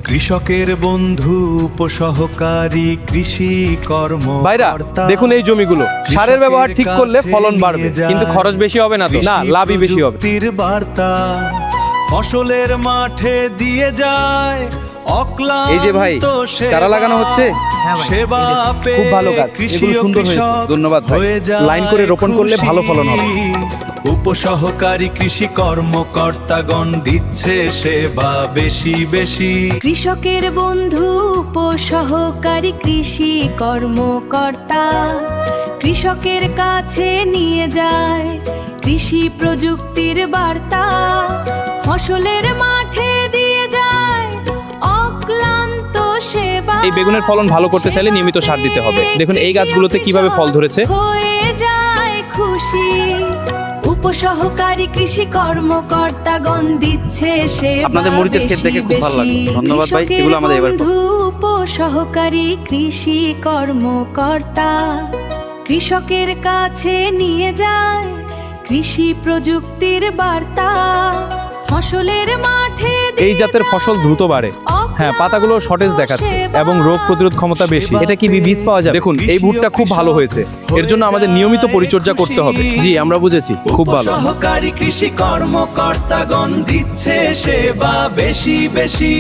কৃষকের বন্ধু উপসহকারী কৃষি ভাইরা কর্মকর্তা। দেখুন এই জমিগুলো সারের ব্যবহার ঠিক করলে ফলন বাড়বে, কিন্তু খরচ বেশি হবে না তো? না, লাভই বেশি হবে। প্রযুক্তির বার্তা ফসলের মাঠে দিয়ে যায় অক্লান্ত এই যে ভাই, চারা লাগানো হচ্ছে? হ্যাঁ ভাই, সেবা পেয়ে খুব ভালো কাজ। কৃষি এগুলো ও সুন্দর হয়েছে। কৃষক ধন্যবাদ ভাই। হয়ে যায় লাইন করে রোপণ করলে ভালো ফলন হবে। খুশি। উপসহকারী কৃষি কর্মকর্তাগণ দিচ্ছে সেবা বেশি বেশি। কৃষকের বন্ধু উপসহকারী কৃষি কর্মকর্তা কৃষকের কাছে নিয়ে যায় কৃষি প্রযুক্তির বার্তা, ফসলের মাঠে দিয়ে যায় অক্লান্ত সেবা। এই বেগুনের ফলন ভালো করতে চাইলে নিয়মিত সার দিতে হবে। দেখুন এই গাছগুলোতে কিভাবে ফল ধরেছে। হয়ে যায় খুশি, উপসহকারী কৃষি কর্মকর্তাগণ দিচ্ছে সেবা আপনাদের মরিচের ক্ষেত দেখে খুব ভালো লাগলো। বেশি। ধন্যবাদ ভাই, কৃষকের এগুলো আমাদের এবার বন্ধু উপসহকারী কৃষি কর্মকর্তা কৃষকের কাছে নিয়ে যায় কৃষি প্রযুক্তির বার্তা, ফসলের মাঠে এই জাতের ফসল দ্রুত বাড়ে। হ্যাঁ, পাতাগুলো সতেজ দেখাচ্ছে এবং রোগ প্রতিরোধ ক্ষমতা বেশি। এটা কি বীজ পাওয়া যায়? দেখুন এই ভুট্টা খুব ভালো হয়েছে। এর জন্য আমাদের নিয়মিত পরিচর্যা করতে হবে। জি, আমরা বুঝেছি, খুব ভালো। উপসহকারী কৃষি কর্মকর্তাগণ দিচ্ছে সেবা বেশি বেশি।